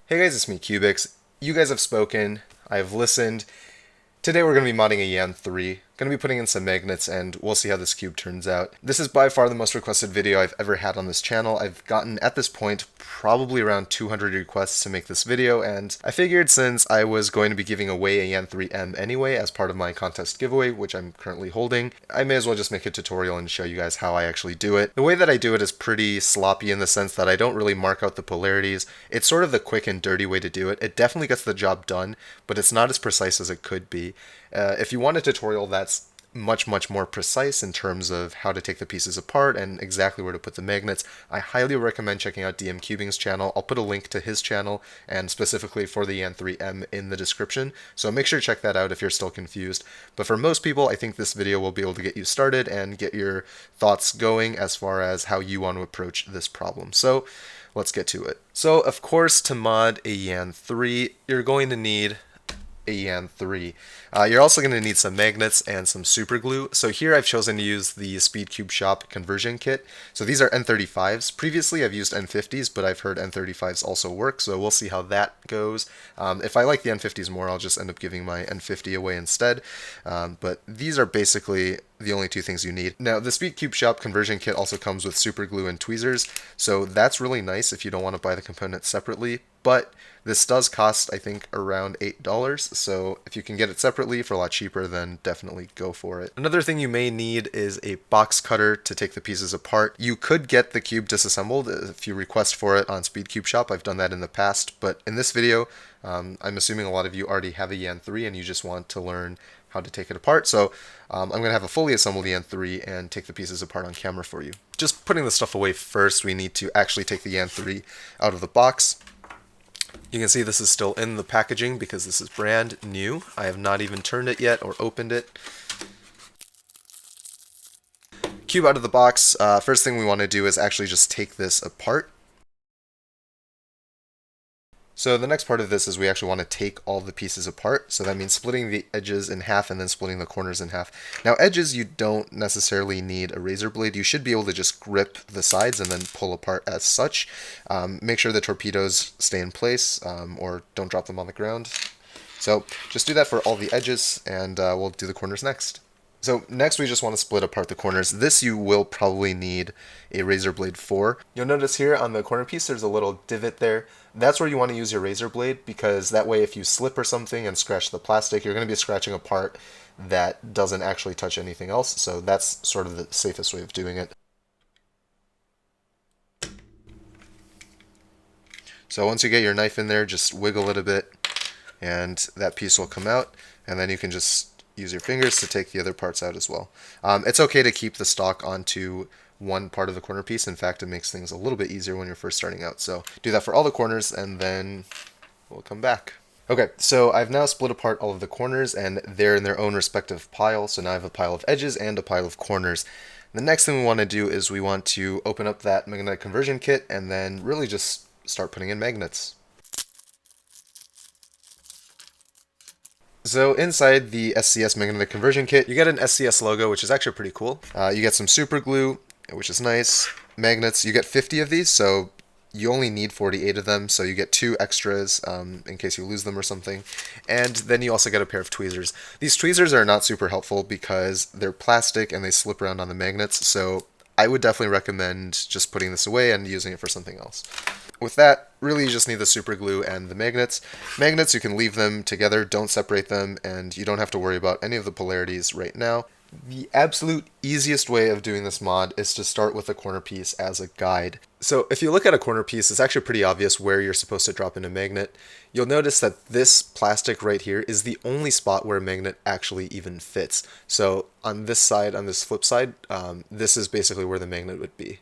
Hey guys, it's me, cyoubx. You guys have spoken, I've listened. Today we're going to be modding a Yan3. Going to be putting in some magnets and we'll see how this cube turns out. This is by far the most requested video I've ever had on this channel. I've gotten, at this point, probably around 200 requests to make this video, and I figured since I was going to be giving away a Yan3M anyway as part of my contest giveaway, which I'm currently holding, I may as well just make a tutorial and show you guys how I actually do it. The way that I do it is pretty sloppy in the sense that I don't really mark out the polarities. It's sort of the quick and dirty way to do it. It definitely gets the job done, but it's not as precise as it could be. If you want a tutorial that's much more precise in terms of how to take the pieces apart and exactly where to put the magnets, I highly recommend checking out cyoubx's channel. I'll put a link to his channel and specifically for the Yan3M in the description, so make sure to check that out if you're still confused. But for most people, I think this video will be able to get you started and get your thoughts going as far as how you want to approach this problem. So let's get to it. So of course, to mod a Yan3, you're going to need a Yan3. You're also going to need some magnets and some super glue. So here I've chosen to use the Speed Cube Shop conversion kit. So these are N35s. Previously I've used N50s, but I've heard N35s also work, so we'll see how that goes. If I like the N50s more, I'll just end up giving my N50 away instead. But these are basically the only two things you need. Now, the Speed Cube Shop conversion kit also comes with super glue and tweezers, so that's really nice if you don't want to buy the components separately, but this does cost, I think, around $8, so if you can get it separately for a lot cheaper, then definitely go for it. Another thing you may need is a box cutter to take the pieces apart. You could get the cube disassembled if you request for it on Speed Cube Shop. I've done that in the past, but in this video, I'm assuming a lot of you already have a Yan3 and you just want to learn how to take it apart. So I'm going to have a fully assembled Yan3 and take the pieces apart on camera for you. Just putting the stuff away first, we need to actually take the Yan3 out of the box. You can see this is still in the packaging because this is brand new. I have not even turned it yet or opened it. Cube out of the box. First thing we want to do is actually just take this apart. So the next part of this is we actually want to take all the pieces apart. So that means splitting the edges in half and then splitting the corners in half. Now edges, you don't necessarily need a razor blade. You should be able to just grip the sides and then pull apart as such. Make sure the torpedoes stay in place or don't drop them on the ground. So just do that for all the edges, and we'll do the corners next. So next we just want to split apart the corners. This you will probably need a razor blade for. You'll notice here on the corner piece there's a little divot there. That's where you want to use your razor blade, because that way if you slip or something and scratch the plastic, you're going to be scratching a part that doesn't actually touch anything else. So that's sort of the safest way of doing it. So once you get your knife in there, just wiggle it a bit and that piece will come out, and then you can just use your fingers to take the other parts out as well. It's okay to keep the stock onto one part of the corner piece. In fact, it makes things a little bit easier when you're first starting out. So do that for all the corners and then we'll come back. Okay, so I've now split apart all of the corners and they're in their own respective pile. So now I have a pile of edges and a pile of corners. The next thing we want to do is we want to open up that magnetic conversion kit and then really just start putting in magnets. So inside the SCS magnetic conversion kit, you get an SCS logo, which is actually pretty cool. You get some super glue, which is nice. Magnets, you get 50 of these, so you only need 48 of them, so you get 2 extras in case you lose them or something. And then you also get a pair of tweezers. These tweezers are not super helpful because they're plastic and they slip around on the magnets, so I would definitely recommend just putting this away and using it for something else. With that, really you just need the super glue and the magnets. Magnets, you can leave them together, don't separate them, and you don't have to worry about any of the polarities right now. The absolute easiest way of doing this mod is to start with a corner piece as a guide. So if you look at a corner piece, it's actually pretty obvious where you're supposed to drop in a magnet. You'll notice that this plastic right here is the only spot where a magnet actually even fits. So on this side, on this flip side, this is basically where the magnet would be.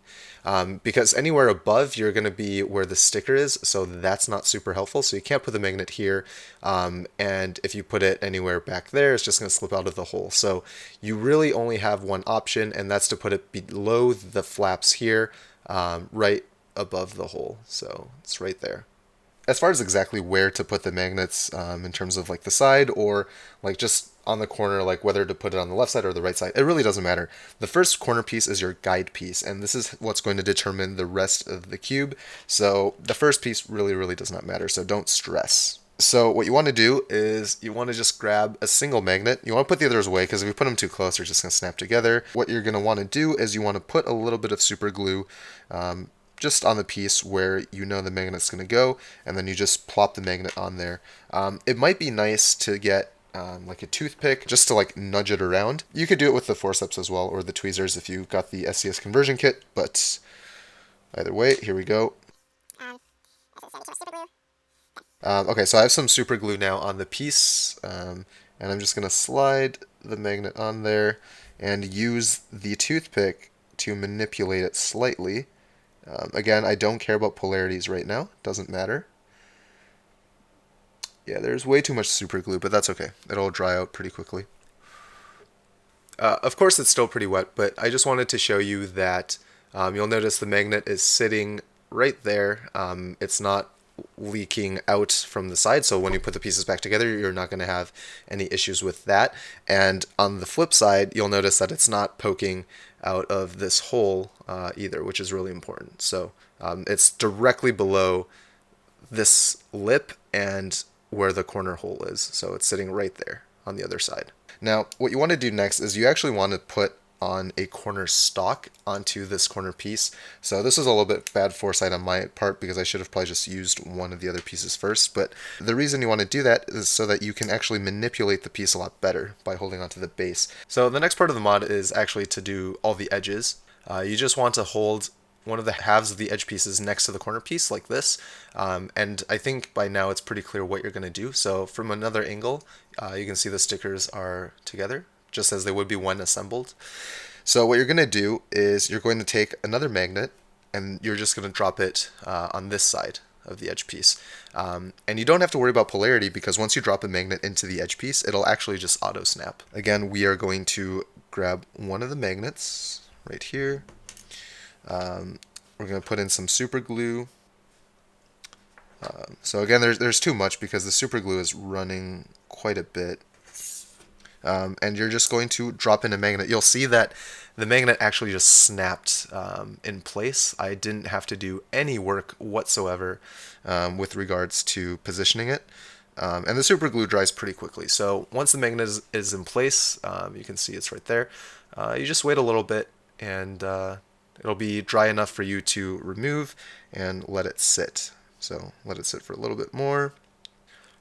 Because anywhere above, you're going to be where the sticker is, so that's not super helpful. So you can't put the magnet here, and if you put it anywhere back there, it's just going to slip out of the hole. So you really only have one option, and that's to put it below the flaps here, right above the hole. So it's right there. as far as exactly where to put the magnets, in terms of like the side or like just on the corner, like whether to put it on the left side or the right side, it really doesn't matter. The first corner piece is your guide piece, and this is what's going to determine the rest of the cube. So the first piece really does not matter, so don't stress. So what you want to do is you want to just grab a single magnet. You want to put the others away because if you put them too close, they're just going to snap together. What you're going to want to do is you want to put a little bit of super glue just on the piece where you know the magnet's going to go, and then you just plop the magnet on there. It might be nice to get like a toothpick just to like nudge it around. You could do it with the forceps as well, or the tweezers if you got the SCS conversion kit, but either way, here we go. Okay, so I have some super glue now on the piece, and I'm just going to slide the magnet on there and use the toothpick to manipulate it slightly. Again, I don't care about polarities right now, doesn't matter. Yeah, there's way too much super glue, but that's okay. It'll dry out pretty quickly. Of course, it's still pretty wet, but I just wanted to show you that you'll notice the magnet is sitting right there. It's not leaking out from the side, so when you put the pieces back together, you're not going to have any issues with that. And on the flip side, you'll notice that it's not poking out of this hole either, which is really important. So it's directly below this lip and where the corner hole is, so it's sitting right there on the other side. Now, what you want to do next is you actually want to put on a corner stock onto this corner piece. So this is a little bit bad foresight on my part because I should have probably just used one of the other pieces first, but the reason you want to do that is so that you can actually manipulate the piece a lot better by holding onto the base. So the next part of the mod is actually to do all the edges. You just want to hold one of the halves of the edge pieces next to the corner piece like this, and I think by now it's pretty clear what you're going to do. So from another angle, you can see the stickers are together, just as they would be when assembled. So what you're going to do is you're going to take another magnet and you're just going to drop it on this side of the edge piece. And you don't have to worry about polarity because once you drop a magnet into the edge piece, it'll actually just auto snap. Again, we are going to grab one of the magnets right here. We're going to put in some super glue. So again, there's too much because the super glue is running quite a bit. And you're just going to drop in a magnet. You'll see that the magnet actually just snapped in place. I didn't have to do any work whatsoever with regards to positioning it. And the super glue dries pretty quickly. So once the magnet is in place, you can see it's right there. You just wait a little bit and it'll be dry enough for you to remove and let it sit. So let it sit for a little bit more.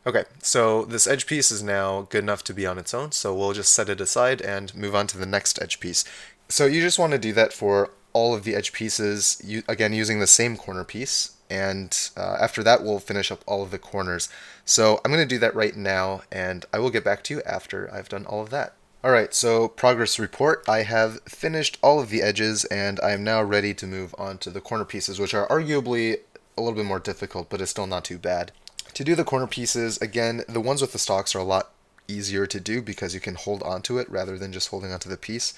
Okay, so this edge piece is now good enough to be on its own, so we'll just set it aside and move on to the next edge piece. So you just want to do that for all of the edge pieces, again using the same corner piece, and after that we'll finish up all of the corners. So I'm going to do that right now, and I will get back to you after I've done all of that. Alright, so progress report. I have finished all of the edges, and I am now ready to move on to the corner pieces, which are arguably a little bit more difficult, but it's still not too bad. To do the corner pieces, again, the ones with the stalks are a lot easier to do because you can hold onto it rather than just holding onto the piece.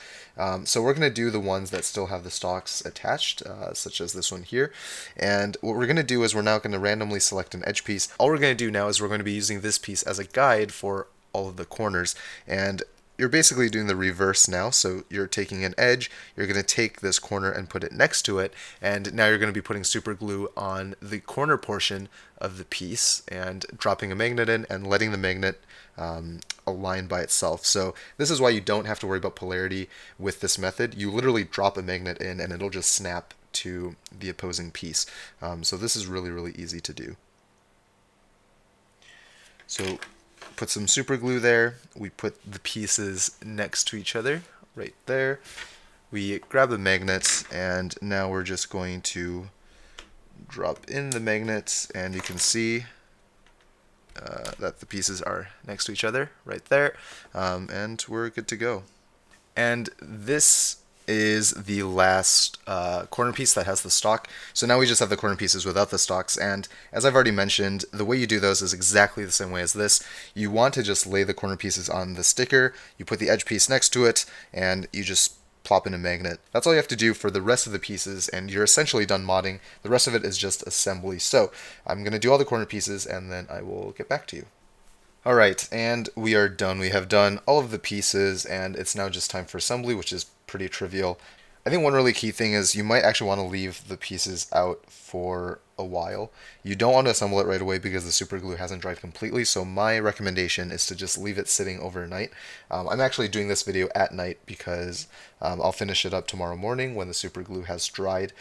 So we're going to do the ones that still have the stalks attached, such as this one here. And what we're going to do is we're now going to randomly select an edge piece. All we're going to do now is we're going to be using this piece as a guide for all of the corners. And you're basically doing the reverse now, so you're taking an edge, you're going to take this corner and put it next to it, and now you're going to be putting super glue on the corner portion of the piece and dropping a magnet in and letting the magnet align by itself. So this is why you don't have to worry about polarity with this method. You literally drop a magnet in and it'll just snap to the opposing piece. So this is really easy to do. So put some super glue there. We put the pieces next to each other right there. We grab the magnets, and now we're just going to drop in the magnets, and you can see that the pieces are next to each other right there, and we're good to go. And this is the last corner piece that has the stock. So now we just have the corner pieces without the stalks, and as I've already mentioned, the way you do those is exactly the same way as this. You want to just lay the corner pieces on the sticker, you put the edge piece next to it, and you just plop in a magnet. That's all you have to do for the rest of the pieces, and you're essentially done modding. The rest of it is just assembly. So I'm going to do all the corner pieces, and then I will get back to you. Alright, and we are done. We have done all of the pieces, and it's now just time for assembly, which is pretty trivial. I think one really key thing is you might actually want to leave the pieces out for a while. You don't want to assemble it right away because the super glue hasn't dried completely, so my recommendation is to just leave it sitting overnight. I'm actually doing this video at night because I'll finish it up tomorrow morning when the super glue has dried.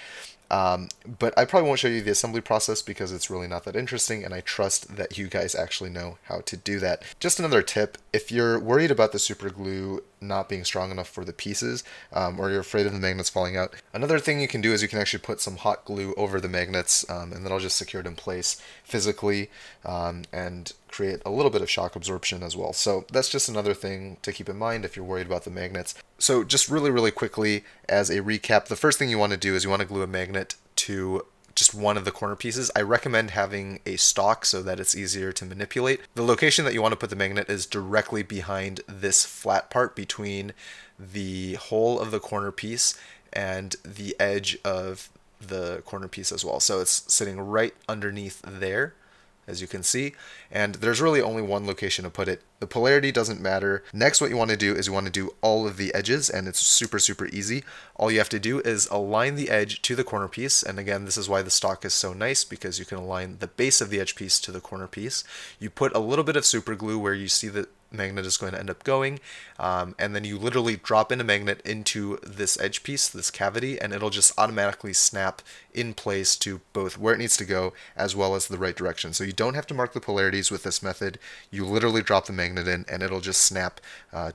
But I probably won't show you the assembly process because it's really not that interesting, and I trust that you guys actually know how to do that. Just another tip, if you're worried about the super glue not being strong enough for the pieces, or you're afraid of the magnets falling out, another thing you can do is you can actually put some hot glue over the magnets, and that'll just secure it in place physically, and create a little bit of shock absorption as well. So that's just another thing to keep in mind if you're worried about the magnets. So just really quickly, as a recap, the first thing you want to do is you want to glue a magnet to just one of the corner pieces. I recommend having a stock so that it's easier to manipulate. The location that you want to put the magnet is directly behind this flat part between the hole of the corner piece and the edge of the corner piece as well. So it's sitting right underneath there, as you can see, and there's really only one location to put it. The polarity doesn't matter. Next, what you want to do is you want to do all of the edges, and it's super easy. All you have to do is align the edge to the corner piece, and again, this is why the stock is so nice, because you can align the base of the edge piece to the corner piece. You put a little bit of super glue where you see the magnet is going to end up going, and then you literally drop in a magnet into this edge piece, this cavity, and it'll just automatically snap in place to both where it needs to go as well as the right direction. So you don't have to mark the polarities with this method. You literally drop the magnet in and it'll just snap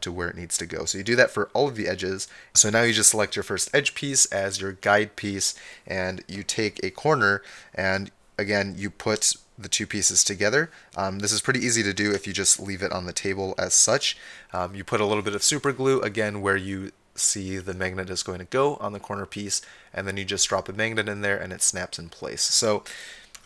to where it needs to go. So you do that for all of the edges. So now you just select your first edge piece as your guide piece, and you take a corner, and again you put the two pieces together. This is pretty easy to do if you just leave it on the table as such. You put a little bit of super glue again where you see the magnet is going to go on the corner piece, and then you just drop a magnet in there and it snaps in place. So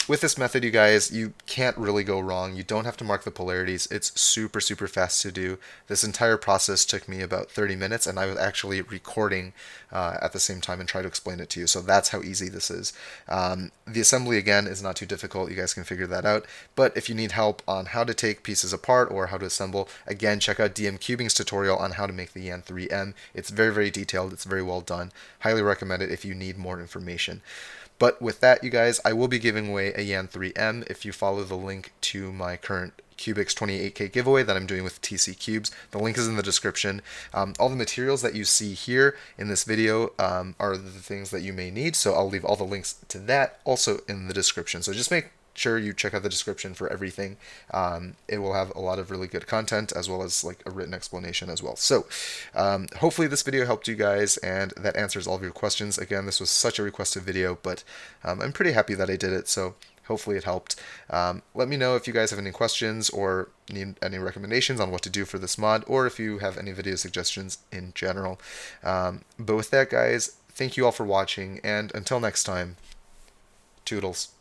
with this method, you guys, you can't really go wrong. You don't have to mark the polarities. It's super fast to do. This entire process took me about 30 minutes, and I was actually recording at the same time and try to explain it to you. So that's how easy this is. The assembly, again, is not too difficult. You guys can figure that out. But if you need help on how to take pieces apart or how to assemble, again, check out cyoubx's tutorial on how to make the Yan3M. It's very detailed. It's very well done. Highly recommend it if you need more information. But with that, you guys, I will be giving away a Yan3M if you follow the link to my current cyoubx 28K giveaway that I'm doing with TC Cubes. The link is in the description. All the materials that you see here in this video are the things that you may need, so I'll leave all the links to that also in the description. So just make sure you check out the description for everything. It will have a lot of really good content as well as like a written explanation as well. So hopefully this video helped you guys and that answers all of your questions. Again, this was such a requested video, but I'm pretty happy that I did it, so hopefully it helped. Let me know if you guys have any questions or need any recommendations on what to do for this mod, or if you have any video suggestions in general. But with that, guys, thank you all for watching, and until next time, toodles.